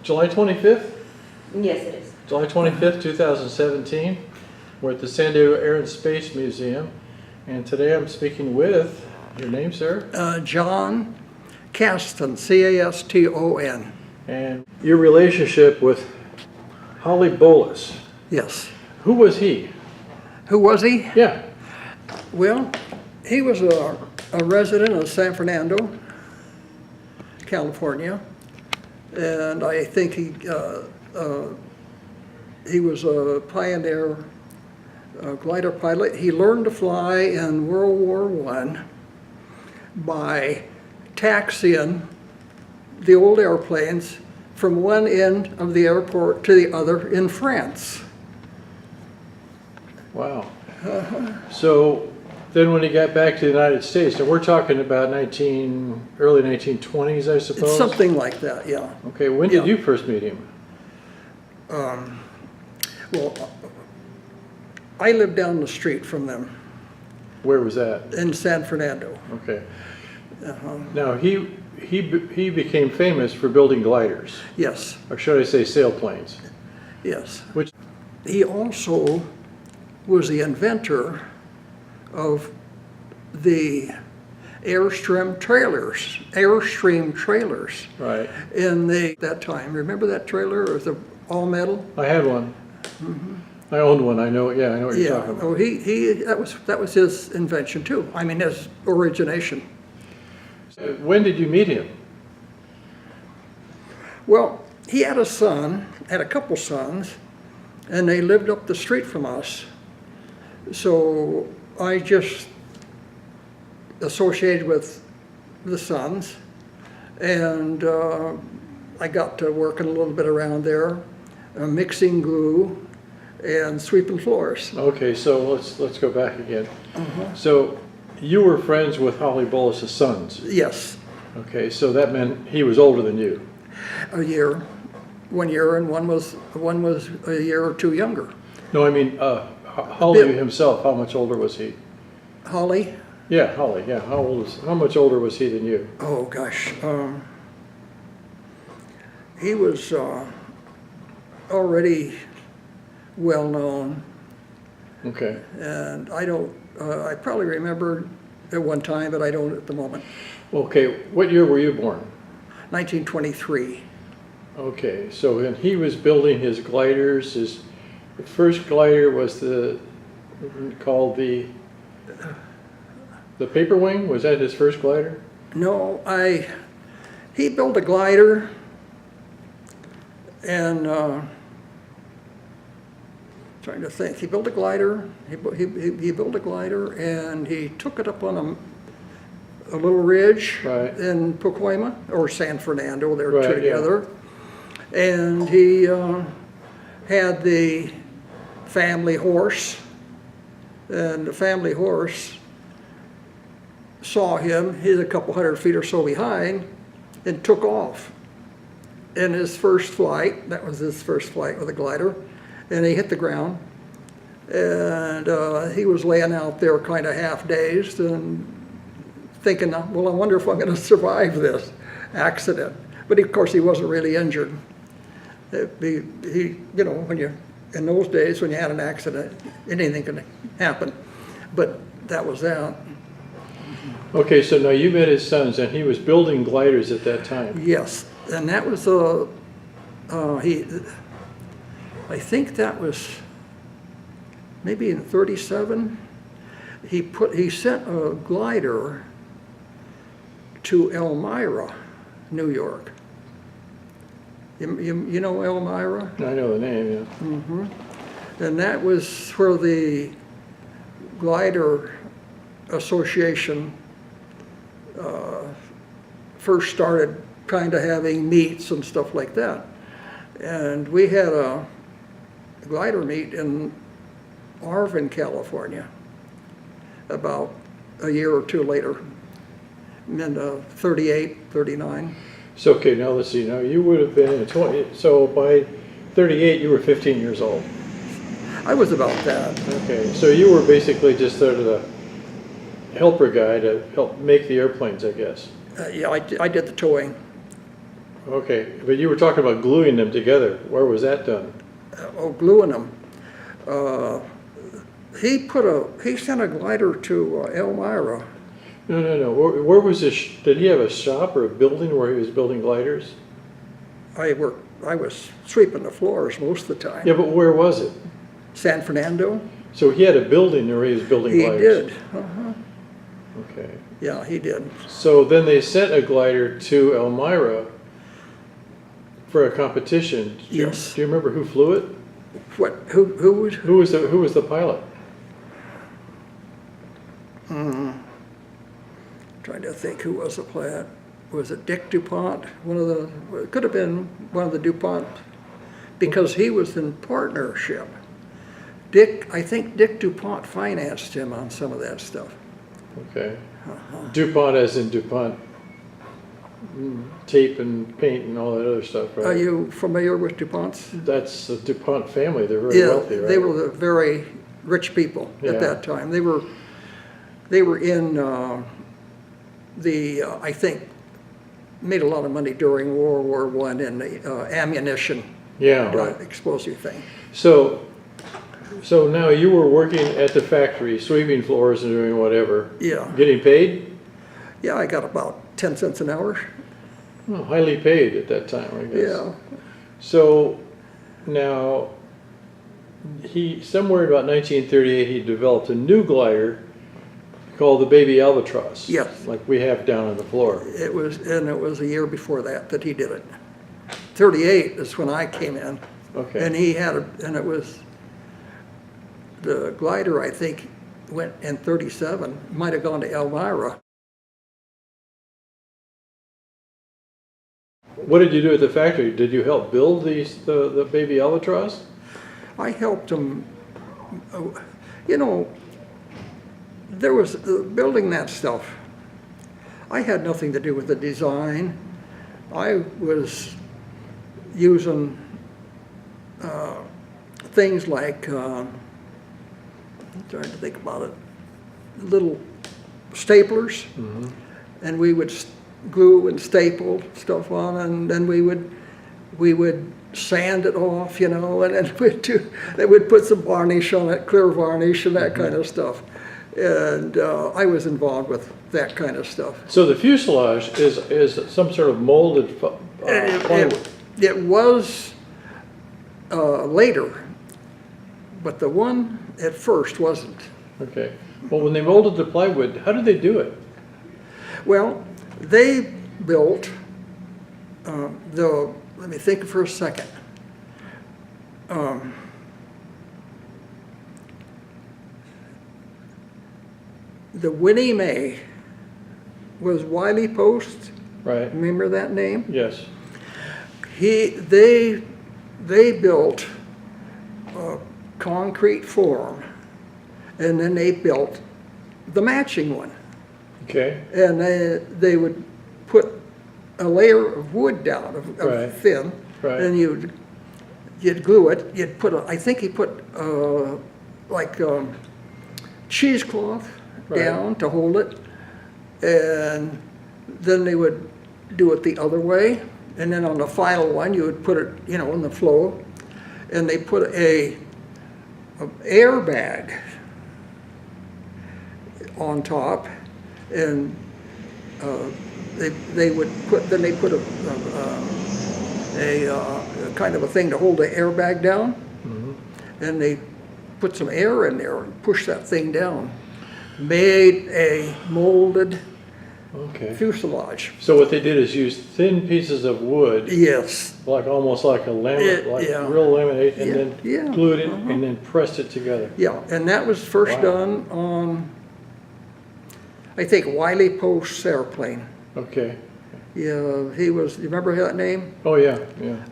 July 25th? Yes, it is. July 25th, 2017. We're at the San Diego Air and Space Museum. And today I'm speaking with, your name, sir? John Caston, C-A-S-T-O-N. And your relationship with Hawley Bowlus. Yes. Who was he? Who was he? Yeah. Well, he was a resident of San Fernando, California. And I think he was a pioneer glider pilot. He learned to fly in World War I by taxiing the old airplanes from one end of the airport to the other in France. Wow. So then when he got back to the United States, and we're talking about early 1920s, I suppose? It's something like that, yeah. Okay, when did you first meet him? Well, I lived down the street from them Where was that? in San Fernando. Okay. Now, he became famous for building gliders, Yes, or should I say sailplanes, yes. which, He also was the inventor of the Airstream trailers right. in that time. Remember that trailer with the all metal? I had one. I owned one, I know what you're talking about. Oh, that was his invention too. I mean, his origination. When did you meet him? Well, he had a couple sons, and they lived up the street from us. So I just associated with the sons, and I got to working a little bit around there, mixing glue and sweeping floors. Okay, so let's go back again. So you were friends with Hawley Bowlus' sons. Yes, Okay, so that meant he was older than you. a year, 1 year, and one was a year or two younger. No, I mean, Hawley himself, how much older was he? Hawley? Yeah, Hawley, yeah. How much older was he than you? Oh gosh, he was already well known, Okay. and I probably remember at one time, but I don't at the moment. Okay, what year were you born? 1923. Okay, so when he was building his gliders, his first glider was called the paper wing? Was that his first glider? No, he built a glider, and trying to think. He built a glider. He built a glider, and he took it up on a little ridge Right. in Pacoima or San Fernando. They're Right, two yeah. together, and he had the family horse, and the family horse saw him. He's a couple hundred feet or so behind, and took off. In his first flight, that was his first flight with a glider, and he hit the ground, and he was laying out there kind of half dazed and thinking, well, I wonder if I'm going to survive this accident. But of course, he wasn't really injured. In those days when you had an accident, anything could happen. But that was that. Okay, so now you met his sons, and he was building gliders at that time. Yes, and that was I think that was maybe in '37. He sent a glider to Elmira, New York. You know Elmira? I know the name, yeah. And that was where the Glider Association first started kind of having meets and stuff like that. And we had a glider meet in Arvin, California, about a year or two later, in 38, 39. So, okay, now let's see. Now you would have been 20, so by 38 you were 15 years old. I was about that. Okay, so you were basically just sort of the helper guy to help make the airplanes, I guess. Yeah, I did the towing. Okay, but you were talking about gluing them together. Where was that done? Gluing them. He sent a glider to Elmira. No. Where was this? Did he have a shop or a building where he was building gliders? I was sweeping the floors most of the time. Yeah, but where was it? San Fernando. So he had a building where he was building He gliders? did. Uh-huh. Okay. Yeah, he did. So then they sent a glider to Elmira for a competition. Yes. Do you remember who flew it? What? Who was? Who was the pilot? Trying to think who was the pilot. Was it Dick DuPont? It could have been one of the DuPont, because he was in partnership. I think Dick DuPont financed him on some of that stuff. Okay. DuPont as in DuPont tape and paint and all that other stuff, right? Are you familiar with DuPonts? That's the DuPont family. They're very wealthy, right? They were the very rich people at that time. They were in I think, made a lot of money during World War I in the ammunition, right. explosive thing. So now you were working at the factory, sweeping floors and doing whatever. Yeah. Getting paid? Yeah, I got about 10 cents an hour. Oh, highly paid at that time, I guess. Yeah. So now somewhere in about 1938, he developed a new glider called the Baby Albatross. Yes. Like we have down on the floor. It was a year before that he did it. 38 is when I came in. Okay. And it was, the glider, I think, went in 37, might have gone to Elmira. What did you do at the factory? Did you help build the Baby Albatross? I helped them, there was building that stuff. I had nothing to do with the design. I was using things like, I'm trying to think about it, little staplers, and we would glue and staple stuff on, and then we would sand it off, and then they would put some varnish on it, clear varnish and that kind of stuff. And I was involved with that kind of stuff. So the fuselage is some sort of molded plywood. It was later, but the one at first wasn't. Okay. Well, when they molded the plywood, how did they do it? Well, they built, let me think for a second. The Winnie Mae was Wiley Post. Right. Remember that name? Yes. They built a concrete form, and then they built the matching one. Okay. And they would put a layer of wood down, of thin, Right. and you'd glue it. You'd put I think he put cheesecloth down to hold it, and then they would do it the other way, and then on the final one you would put it in the flow, and they put a airbag on top, and they would put a kind of a thing to hold the airbag down, and they put some air in there and push that thing down. Made a molded fuselage. So what they did is use thin pieces of wood. Yes. Almost like a laminate, real laminate, and then glued it and then pressed it together. Yeah, and that was first done on, I think, Wiley Post's airplane. Okay. Yeah, you remember that name? Oh yeah.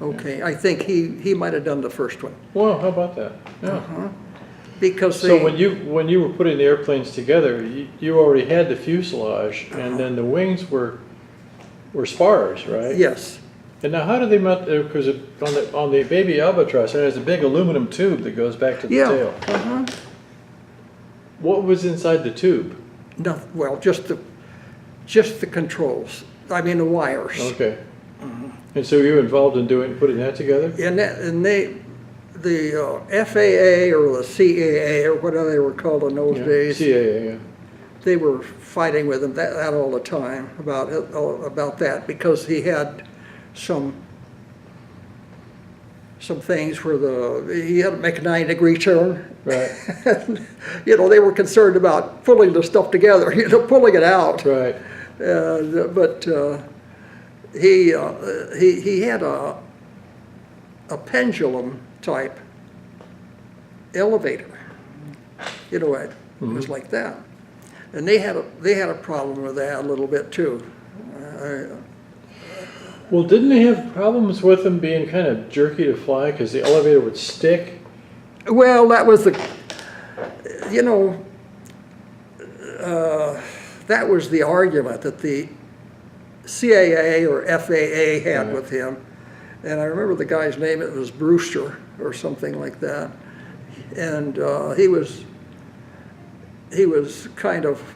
Okay, I think he might have done the first one. Well, how about that? Yeah. Because so when you were putting the airplanes together, you already had the fuselage, and then the wings were spars, right? Yes. And now how do they mount? Because on the Baby Albatross, it has a big aluminum tube that goes back to the tail. What was inside the tube? Well, just the controls. I mean the wires. Okay. And so you were involved in putting that together? The FAA or the CAA or whatever they were called in those days. CAA, yeah. They were fighting with him that all the time about that, because he had some things where he had to make a 90-degree turn. Right. And, they were concerned about pulling the stuff together, pulling it out. Right. But he had a pendulum type elevator. It was like that. And they had a problem with that a little bit too. Well, didn't they have problems with them being kind of jerky to fly because the elevator would stick? Well, that was that was the argument that the CAA or FAA had with him. And I remember the guy's name, it was Brewster or something like that. And he was kind of,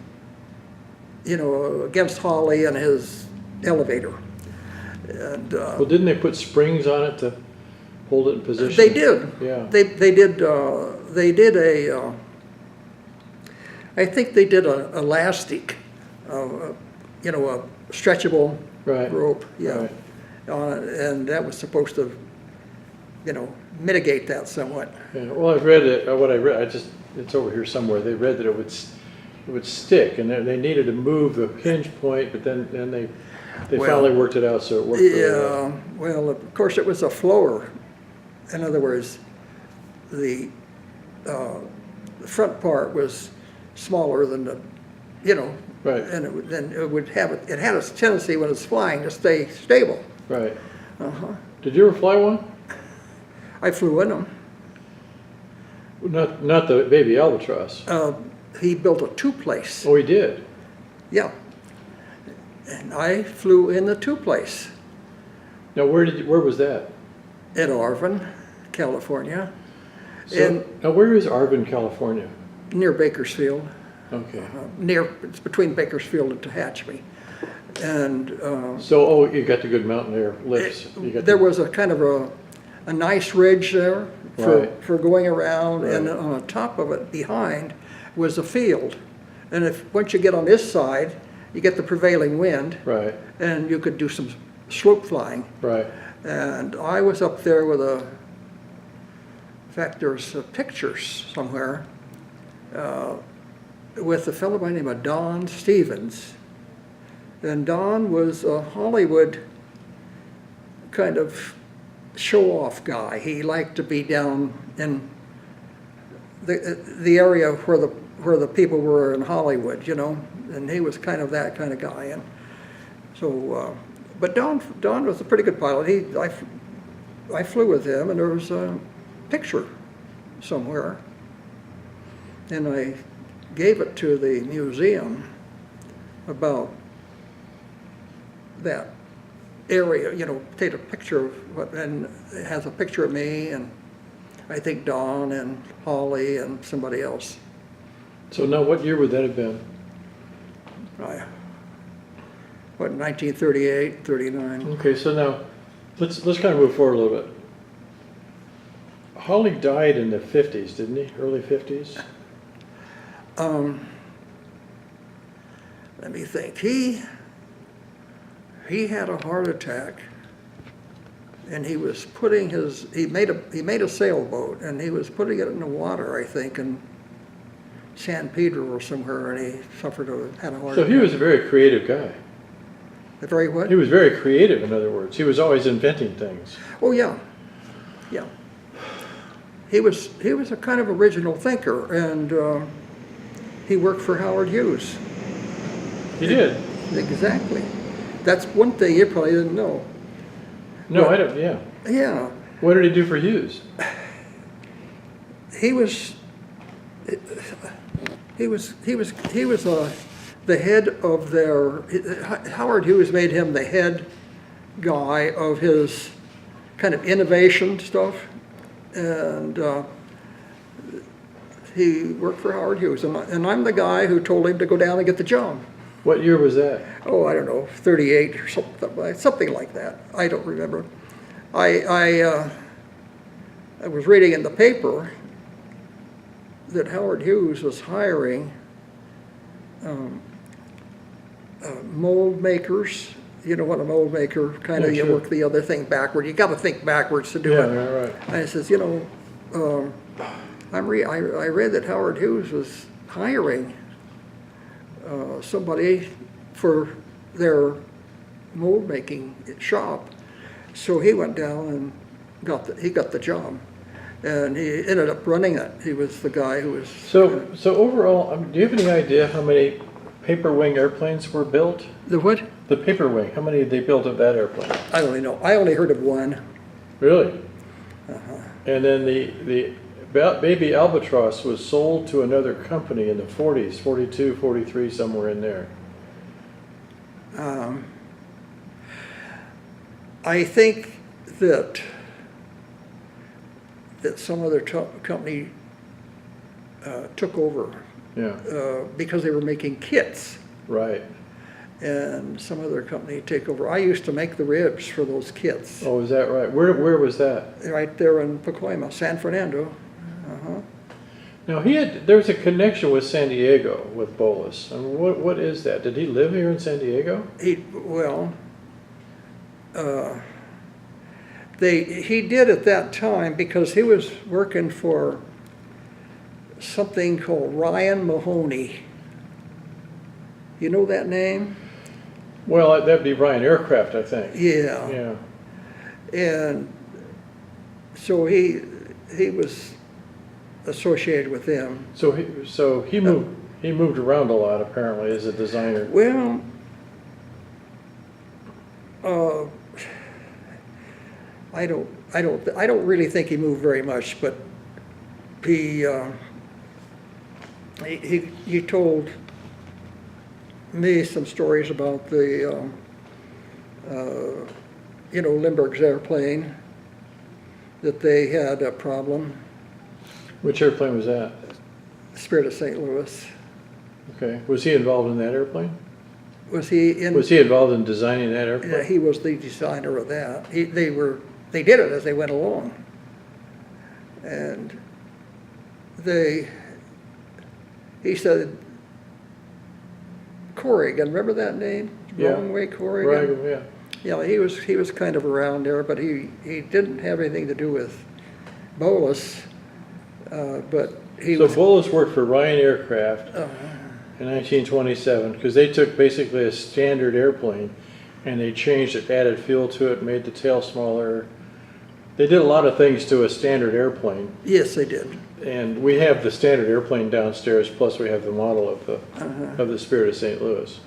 against Hawley and his elevator. And well, didn't they put springs on it to hold it in position? they did. Yeah. They did. They did a. I think they did a elastic, a stretchable rope. Yeah. Right. And that was supposed to, mitigate that somewhat. Yeah. Well, I've read it. What I read, it's over here somewhere. They read that it would stick, and they needed to move the hinge point, but then they finally worked it out so it worked. Yeah. Well, of course, it was a floor. In other words, the front part was smaller than the, Right. and it had a tendency when it's flying to stay stable. Right. Did you ever fly one? I flew in them. Not the baby albatross. He built a two-place. Oh, he did? Yeah. And I flew in the two-place Now, where was that? in Arvin, California, Now, where is Arvin, California? near Bakersfield. Okay. It's between Bakersfield and Tehachapi. And You got the good mountain air lifts. there was a kind of a nice ridge there for going around, Right. and on the top of it behind was a field. And once you get on this side, you get the prevailing wind, Right. and you could do some slope flying. Right. And I was up there with in fact, there's pictures somewhere with a fellow by the name of Don Stevens. And Don was a Hollywood kind of show-off guy. He liked to be down in the area where the people were in Hollywood, and he was kind of that kind of guy. And so, but Don was a pretty good pilot. I flew with him, and there was a picture somewhere, and I gave it to the museum about that area, take a picture of what, and it has a picture of me and I think Don and Hawley and somebody else. So now, what year would that have been? 1938, 39. Okay, so now let's kind of move forward a little bit. Hawley died in the 50s, didn't he? Early 50s? Let me think. He had a heart attack, and he was putting he made a sailboat, and he was putting it in the water, I think, in San Pedro or somewhere, and he had a heart attack. So he was a very creative guy. Very what? He was very creative, in other words. He was always inventing things. Oh yeah, yeah. He was a kind of original thinker, and he worked for Howard Hughes. He did? Exactly. That's one thing you probably didn't know. No, I don't. Yeah. Yeah. What did he do for Hughes? He was the head of Howard Hughes made him the head guy of his kind of innovation stuff, and he worked for Howard Hughes, and I'm the guy who told him to go down and get the job. What year was that? Oh, I don't know, 38 or something like that. I don't remember. I was reading in the paper that Howard Hughes was hiring mold makers. You know what a mold maker, kind of, Yeah, you sure. work the other thing backward. You got to think backwards to do Yeah, it. right. And I says, I read that Howard Hughes was hiring somebody for their mold making shop. So he went down and got the job, and he ended up running it. He was the guy who was. So overall, do you have any idea how many paper wing airplanes were built? The what? The paper wing. How many they built of that airplane? I only know. I only heard of one. Really? And then the baby Albatross was sold to another company in the 40s, 42, 43, somewhere in there. I think that some other company took over Yeah, because they were making kits, right. and some other company take over. I used to make the ribs for those kits. Oh, is that right? Where was that? Right there in Pacoima, San Fernando. Now there's a connection with San Diego with Bowlus. I mean, what is that? Did he live here in San Diego? He did at that time because he was working for something called Ryan Mahoney. You know that name? Well, that'd be Ryan Aircraft, I think. Yeah. Yeah. And so he was associated with them. So he moved around a lot apparently as a designer. Well, I don't really think he moved very much, but he told me some stories about the Lindbergh's airplane, that they had a problem. Which airplane was that? Spirit of St. Louis. Okay. Was he involved in that airplane? Was he in? Was he involved in designing that airplane? Yeah, he was the designer of that. They did it as they went along, and he said Corrigan. Remember that name? Yeah. Wrong-Way Corrigan. Right, yeah. Yeah, he was kind of around there, but he didn't have anything to do with Bowlus. But he So was. Bowlus worked for Ryan Aircraft in 1927 because they took basically a standard airplane and they changed it, added fuel to it, made the tail smaller. They did a lot of things to a standard airplane. Yes, they did. And we have the standard airplane downstairs, plus we have the model of the Spirit of St. Louis.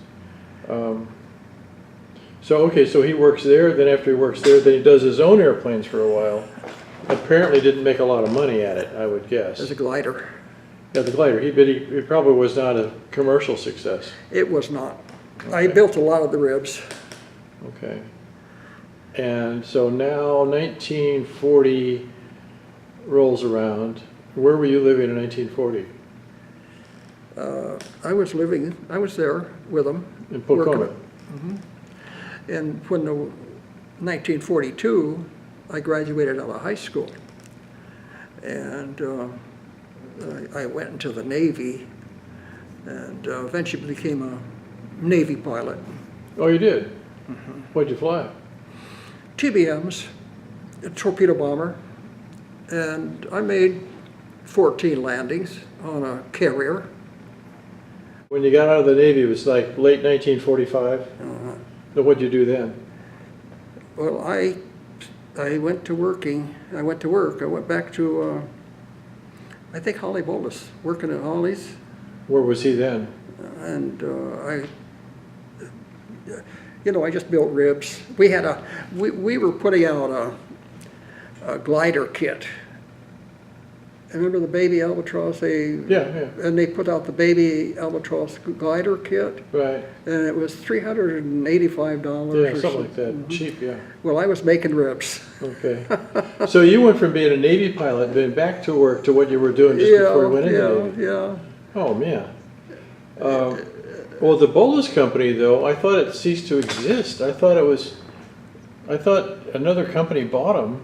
So he works there. Then after he works there, then he does his own airplanes for a while. Apparently, didn't make a lot of money at it, I would guess. As a glider. Yeah, the glider. He probably was not a commercial success. It was not. Okay. I built a lot of the ribs. Okay. And so now 1940 rolls around. Where were you living in 1940? I was there with them. In Pacoima. And when 1942, I graduated out of high school. And I went into the Navy and eventually became a Navy pilot. Oh, you did? What'd you fly? TBMs, a torpedo bomber, and I made 14 landings on a carrier. When you got out of the Navy, it was like late 1945. So what'd you do then? Well, I went to work. I went back to, I think, Hawley Bowlus, working at Hawley's. Where was he then? And I just built ribs. We were putting out a glider kit. Remember the baby Albatross? Yeah. And they put out the baby Albatross glider kit. Right. And it was $385 Yeah, or something like that. Cheap, yeah. Well, I was making ribs. Okay. So you went from being a Navy pilot, then back to work to what you were doing just before you went into the Navy. Yeah. Oh, man. Well, the Bowlus company, though, I thought it ceased to exist. I thought another company bought them.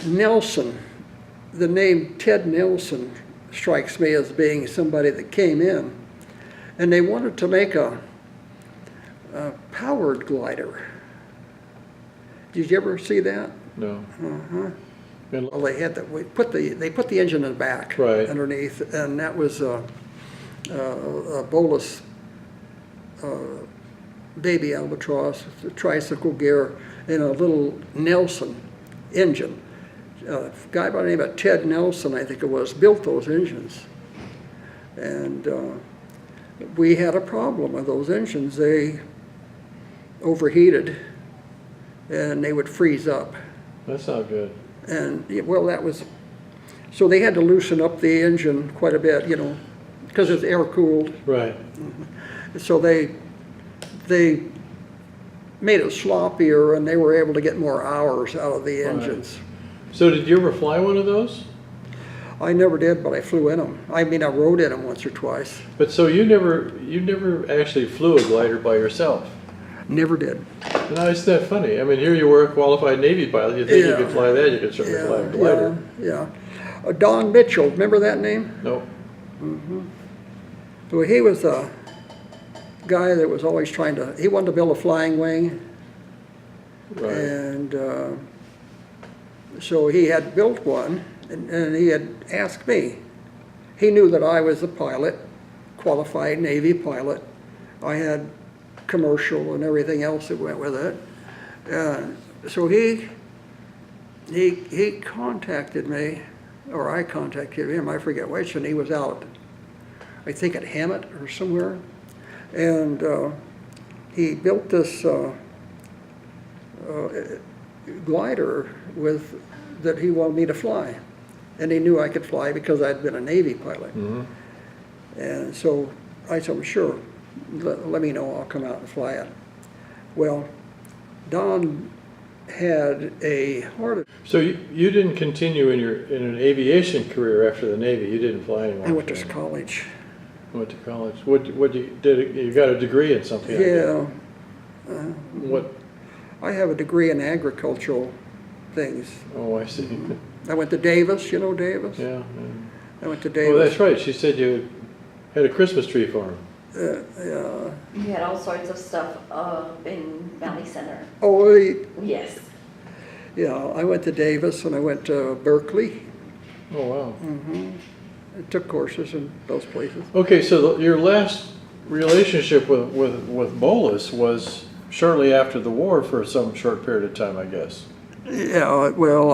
Nelson, the name Ted Nelson strikes me as being somebody that came in, and they wanted to make a powered glider. Did you ever see that? No. Well, they put the engine in the back, right, underneath, and that was a Bowlus baby albatross with a tricycle gear and a little Nelson engine. A guy by the name of Ted Nelson, I think it was, built those engines. And we had a problem with those engines. They overheated and they would freeze up. That's not good. And, well, that was, so they had to loosen up the engine quite a bit, you know, because it's air cooled. Right. So they made it sloppier, and they were able to get more hours out of the engines. Right. So did you ever fly one of those? I never did, but I flew in them. I mean, I rode in them once or twice. But so you never actually flew a glider by yourself? Never did. No, isn't that funny? I mean, here you were a qualified Navy pilot. You think you could fly that? You could certainly fly a glider. Yeah. Don Mitchell, remember that name? Nope. Well, he was a guy that was always he wanted to build a flying wing. Right. And so he had built one, and he had asked me. He knew that I was a pilot, qualified Navy pilot. I had commercial and everything else that went with it. So he contacted me, or I contacted him, I forget which, and he was out, I think at Hammett or somewhere. And he built this glider that he wanted me to fly. And he knew I could fly because I'd been a Navy pilot. And so I told him, sure, let me know, I'll come out and fly it. Well, Don had a heart attack. So you didn't continue in an aviation career after the Navy? You didn't fly anymore? I went to college. Went to college. What you got a degree in something? Yeah. What? I have a degree in agricultural things. Oh, I see. I went to Davis, you know Davis? Yeah. I went to Davis. Oh, that's right. She said you had a Christmas tree farm. Yeah. You had all sorts of stuff in Valley Center. Oh, Yes. yeah, I went to Davis and I went to Berkeley. Oh, wow. I took courses in those places. Okay, so your last relationship with Bowlus was shortly after the war for some short period of time, I guess. Yeah, well,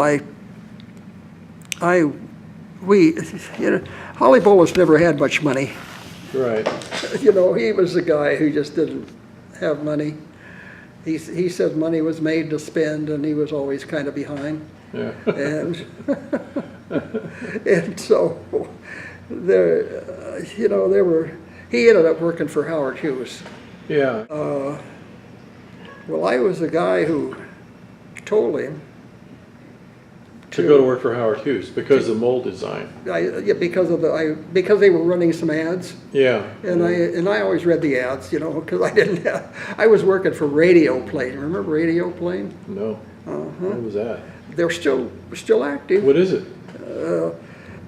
Hawley Bowlus never had much money. Right. You know, he was the guy who just didn't have money. He said money was made to spend, and he was always kind of behind. Yeah. And and so he ended up working for Howard Hughes. Yeah. Well, I was the guy who told him to go to work for Howard Hughes because of mold design. Because they were running some ads. Yeah. And I always read the ads, you know, because I was working for Radio Plane. Remember Radio Plane? No. What was that? They're still active. What is it?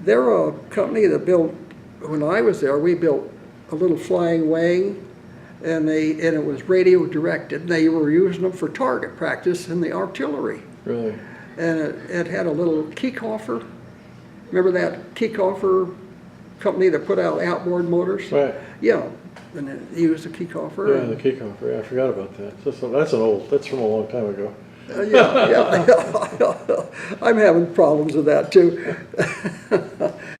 They're a company that built. When I was there, we built a little flying wing, and it was radio directed. They were using them for target practice in the artillery. Really? And it had a little Kekoffer. Remember that Kekoffer company that put out outboard motors? Right. Yeah, and it used a Kekoffer. Yeah, the Kekoffer. Yeah, I forgot about that. That's from a long time ago. Yeah. I'm having problems with that too.